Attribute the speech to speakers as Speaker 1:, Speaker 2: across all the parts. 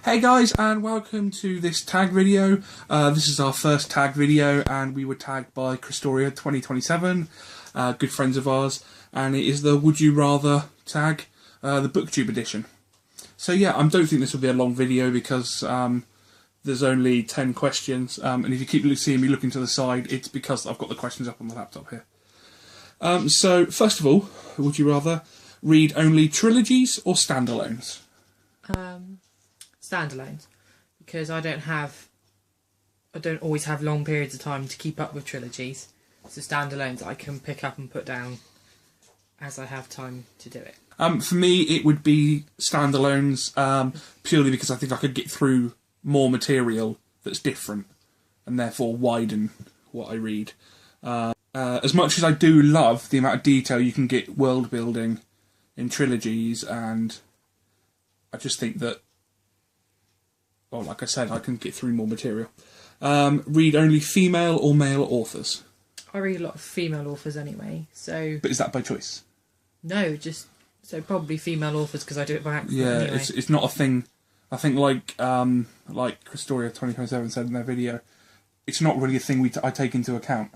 Speaker 1: Hey guys, and welcome to this tag video. This is our first tag video, and we were tagged by Christoria 2027, good friends of ours, and it is the Would You Rather tag, the Booktube edition. So yeah, I don't think this will be a long video because there's only 10 questions, and if you keep seeing me looking to the side, it's because I've got the questions up on the laptop here. So first of all, would you rather read only trilogies or standalones?
Speaker 2: Standalones, because I don't always have long periods of time to keep up with trilogies. So standalones I can pick up and put down as I have time to do it.
Speaker 1: For me, it would be standalones, purely because I think I could get through more material that's different, and therefore widen what I read. As much as I do love the amount of detail you can get world building in trilogies, and I just think that, well, like I said, I can get through more material. Read only female or male authors?
Speaker 2: I read a lot of female authors anyway, so... But
Speaker 1: is that by choice?
Speaker 2: No, just... So probably female authors, because I do it by accident anyway.
Speaker 1: It's not a thing... I think like Christoria 2027 said in their video, it's not really a thing I take into account.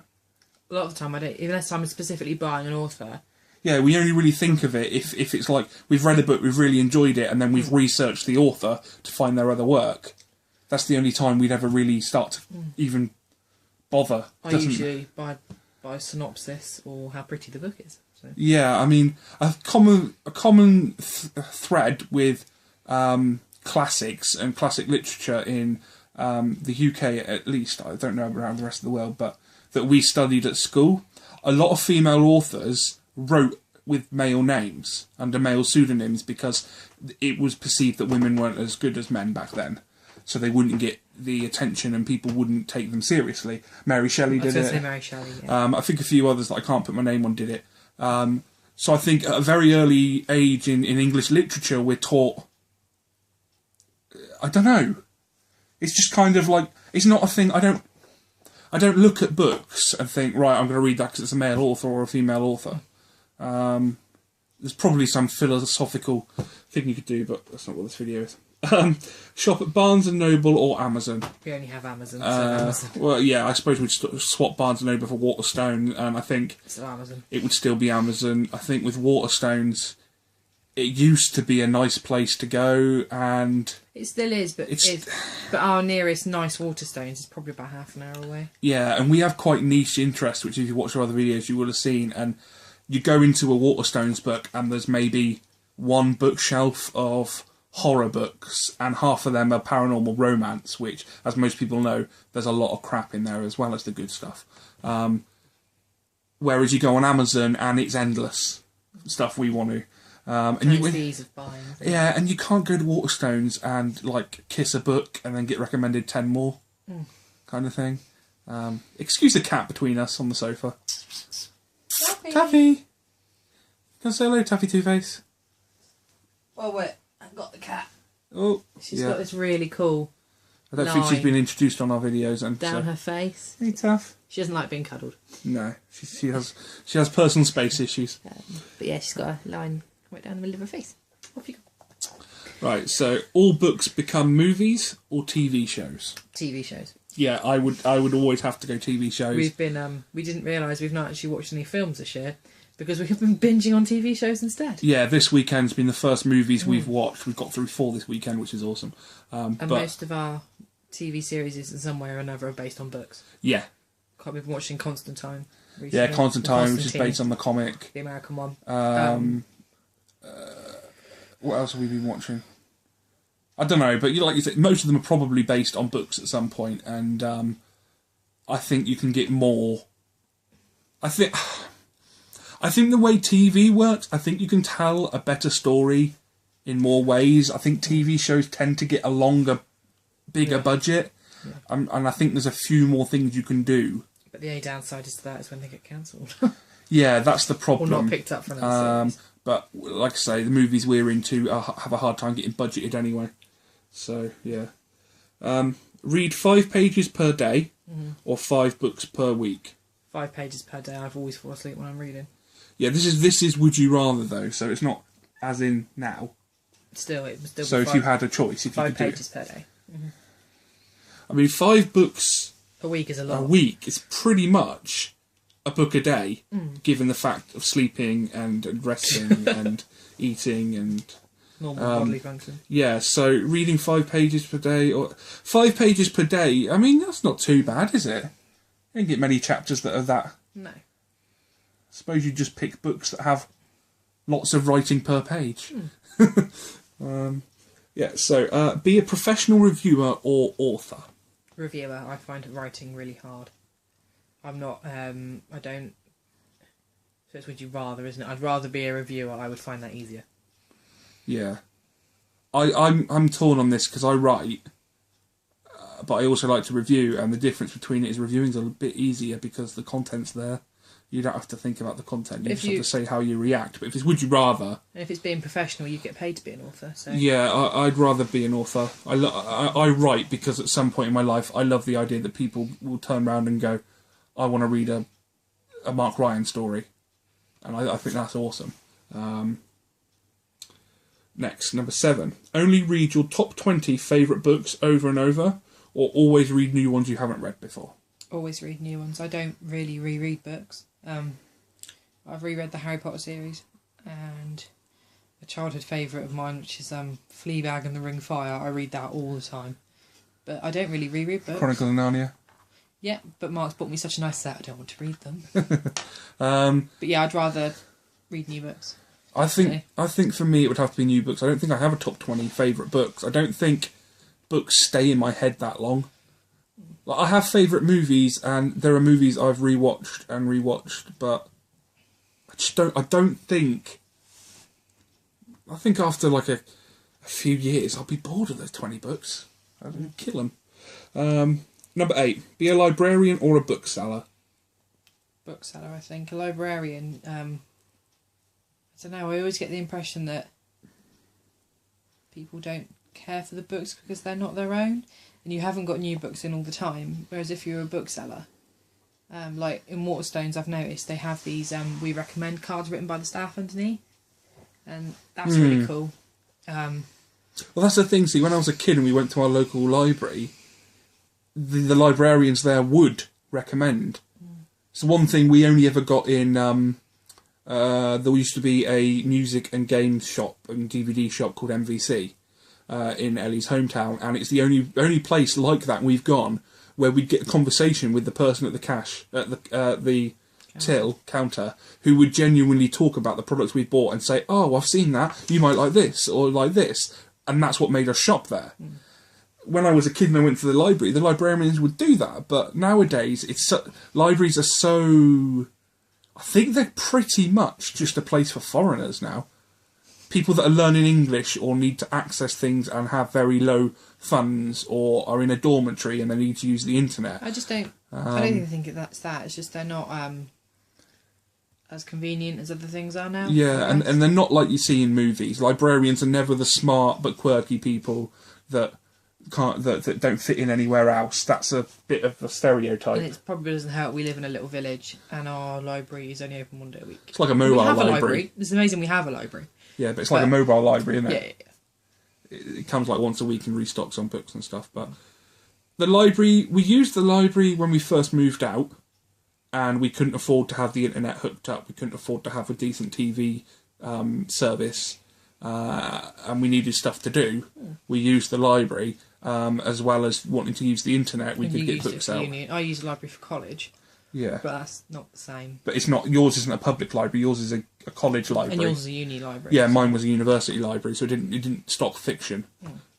Speaker 2: A lot of the time I don't, unless I'm specifically buying an author.
Speaker 1: Yeah, we only really think of it if it's like we've read a book, we've really enjoyed it, and then we've researched the author to find their other work. That's the only time we'd ever really start to even bother.
Speaker 2: I usually buy synopsis or how pretty the book is. So.
Speaker 1: Yeah, I mean, a common thread with classics and classic literature in the UK, at least, I don't know around the rest of the world, but that we studied at school, a lot of female authors wrote with male names, under male pseudonyms, because it was perceived that women weren't as good as men back then. So they wouldn't get the attention and people wouldn't take them seriously. Mary Shelley did it.
Speaker 2: I was going to say Mary Shelley, yeah.
Speaker 1: I think a few others that I can't put my name on did it. So I think at a very early age in English literature, we're taught... I don't know. It's just kind of like... It's not a thing... I don't look at books and think, right, I'm going to read that because it's a male author or a female author. There's probably some philosophical thing you could do, but that's not what this video is. Shop at Barnes & Noble or Amazon?
Speaker 2: We only have Amazon, so Amazon.
Speaker 1: Well, yeah, I suppose we'd swap Barnes & Noble for Waterstone, and I think
Speaker 2: Amazon. It
Speaker 1: would still be Amazon. I think with Waterstones, it used to be a nice place to go, and...
Speaker 2: It still is, but but our nearest nice Waterstones is probably about half an hour away.
Speaker 1: Yeah, and we have quite niche interests, which if you watch our other videos you will have seen, and you go into a Waterstones book and there's maybe one bookshelf of horror books and half of them are paranormal romance, which, as most people know, there's a lot of crap in there as well as the good stuff. Whereas you go on Amazon and it's endless stuff we want to.
Speaker 2: And the ease of buying.
Speaker 1: Yeah, and you can't go to Waterstones and like kiss a book and then get recommended 10 more, kind of thing. Excuse the cat between us on the sofa. Taffy! Can I say hello, Taffy Two-Face?
Speaker 2: Oh wait, I've got the cat.
Speaker 1: Oh,
Speaker 2: she's got this really cool.
Speaker 1: I don't think she's been introduced on our videos. And
Speaker 2: down her face.
Speaker 1: Hey, Taff.
Speaker 2: She doesn't like being cuddled.
Speaker 1: No, she has personal space issues.
Speaker 2: But yeah, she's got a line right down the middle of her face. Off you go.
Speaker 1: Right, so all books become movies or TV shows?
Speaker 2: TV shows.
Speaker 1: Yeah, I would always have to go TV shows.
Speaker 2: We've been we didn't realise we've not actually watched any films this year because we have been binging on TV shows instead.
Speaker 1: Yeah, this weekend's been the first movies we've watched. We've got through 4 this weekend, which is awesome.
Speaker 2: And most of our TV series in some way or another are based on books.
Speaker 1: Yeah.
Speaker 2: We've been watching Constantine recently.
Speaker 1: Yeah, Constantine, which is based on the comic.
Speaker 2: The American one.
Speaker 1: What else have we been watching? I don't know, but like you said, most of them are probably based on books at some point, and I think you can get more. I think the way TV works, I think you can tell a better story in more ways. I think TV shows tend to get a longer, bigger budget, and I think there's a few more things you can do.
Speaker 2: But the only downside to that is when they get cancelled.
Speaker 1: Yeah, that's the problem.
Speaker 2: Or not picked up for another series.
Speaker 1: But like I say, the movies we're into have a hard time getting budgeted anyway. So, yeah. Read 5 pages per day or 5 books per week.
Speaker 2: 5 pages per day. I've always fallen asleep when I'm reading.
Speaker 1: Yeah, this is Would You Rather, though, so it's not as in now.
Speaker 2: Still, it would still
Speaker 1: So
Speaker 2: be
Speaker 1: if you had a choice, if you could
Speaker 2: 5
Speaker 1: do
Speaker 2: pages
Speaker 1: it.
Speaker 2: per day.
Speaker 1: I mean, 5 books
Speaker 2: A week is a
Speaker 1: a
Speaker 2: lot.
Speaker 1: week is pretty much a book a day, given the fact of sleeping and resting and eating and...
Speaker 2: Normal bodily function.
Speaker 1: Yeah, so reading 5 pages per day, or 5 pages per day, I mean, that's not too bad, is it? You don't get many chapters that are that.
Speaker 2: No.
Speaker 1: I suppose you just pick books that have lots of writing per page. Yeah, so be a professional reviewer or author.
Speaker 2: Reviewer, I find writing really hard. I'm not, I don't... So it's would you rather, isn't it? I'd rather be a reviewer, I would find that easier.
Speaker 1: Yeah. I'm torn on this because I write, but I also like to review, and the difference between it is reviewing's a bit easier because the content's there. You don't have to think about the content. You just have to say how you react. But if it's would you rather...
Speaker 2: And if it's being professional, you get paid to be an author. So
Speaker 1: Yeah, I'd rather be an author. I write because at some point in my life, I love the idea that people will turn around and go, I want to read a Mark Ryan story. And I think that's awesome. Next, number 7. Only read your top 20 favourite books over and over, or always read new ones you haven't read before.
Speaker 2: always read new ones. I don't really reread books. I've reread the Harry Potter series, and a childhood favourite of mine, which is Fleabag and the Ring of Fire. I read that all the time, but I don't really reread books.
Speaker 1: Chronicle of Narnia.
Speaker 2: Yeah, but Mark's bought me such a nice set, I don't want to read them. But yeah, I'd rather read new books.
Speaker 1: I think for me it would have to be new books. I don't think I have a top 20 favourite books. I don't think books stay in my head that long. Like, I have favourite movies, and there are movies I've rewatched, but I don't think... I think after like a few years I'll be bored of those 20 books. I'd kill them. Number 8. Be a librarian or a bookseller?
Speaker 2: Bookseller, I think. A librarian, I don't know, I always get the impression that people don't care for the books because they're not their own, and you haven't got new books in all the time. Whereas if you're a bookseller, like in Waterstones, I've noticed they have these we recommend cards written by the staff underneath, and that's really cool.
Speaker 1: Well, that's the thing. See, when I was a kid and we went to our local library, the librarians there would recommend. It's the one thing we only ever got in. There used to be a music and games shop and DVD shop called MVC in Ellie's hometown, and it's the only place like that we've gone where we'd get a conversation with the person at the till counter who would genuinely talk about the products we bought and say, "Oh, I've seen that. You might like this or like this," and that's what made us shop there. When I was a kid and I went to the library, the librarians would do that, but nowadays libraries are so... I think they're pretty much just a place for foreigners now. People that are learning English or need to access things and have very low funds or are in a dormitory and they need to use the internet.
Speaker 2: I just don't... I don't even think that's that. It's just they're not as convenient as other things are now.
Speaker 1: Yeah, and they're not like you see in movies. Librarians are never the smart but quirky people that don't fit in anywhere else. That's a bit of a stereotype.
Speaker 2: And it probably doesn't help. We live in a little village and our library is only open one day a week.
Speaker 1: It's like a mobile
Speaker 2: we have
Speaker 1: library.
Speaker 2: A library. It's amazing we have a library.
Speaker 1: Yeah, but it's like a mobile library, isn't it?
Speaker 2: Yeah.
Speaker 1: It comes like once a week and restocks on books and stuff. But the library, we used the library when we first moved out, and we couldn't afford to have the internet hooked up. We couldn't afford to have a decent TV service, and we needed stuff to do. We used the library, as well as wanting to use the internet. We could get books out.
Speaker 2: I use the library for college.
Speaker 1: Yeah,
Speaker 2: but that's not the same.
Speaker 1: But it's not. Yours isn't a public library. Yours is a college library.
Speaker 2: And yours is a uni library.
Speaker 1: Yeah, mine was a university library, so it didn't stock fiction.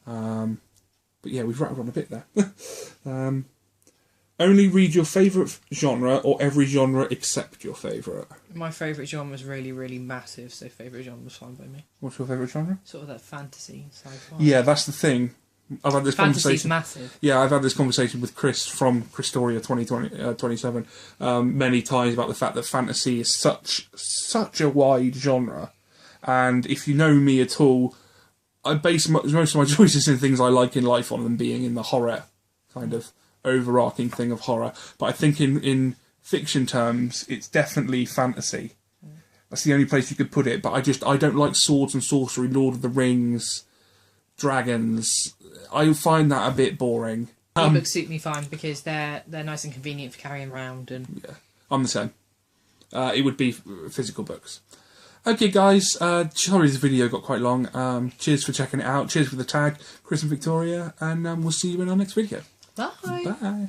Speaker 1: But yeah, we've rattled on a bit there. Only read your favourite genre or every genre except your favourite.
Speaker 2: My favourite genre is really, really massive, so favourite genre is fine by me.
Speaker 1: What's your favourite genre?
Speaker 2: Sort of that fantasy sci-fi.
Speaker 1: Yeah, that's the thing. I've had this
Speaker 2: Fantasy's
Speaker 1: conversation.
Speaker 2: Massive.
Speaker 1: Yeah, I've had this conversation with Chris from Christoria 2027 many times about the fact that fantasy is such a wide genre, and if you know me at all, I base most of my choices in things I like in life on them being in the horror kind of overarching thing of horror. But I think in fiction terms, it's definitely fantasy. That's the only place you could put it. But I don't like swords and sorcery, Lord of the Rings, dragons. I find that a bit boring.
Speaker 2: eBooks suit me fine because they're nice and convenient for carrying around. And
Speaker 1: yeah, I'm the same. It would be physical books. Okay, guys. Sorry, this video got quite long. Cheers for checking it out. Cheers for the tag, Chris and Victoria, and we'll see you in our next video.
Speaker 2: bye.
Speaker 1: Bye.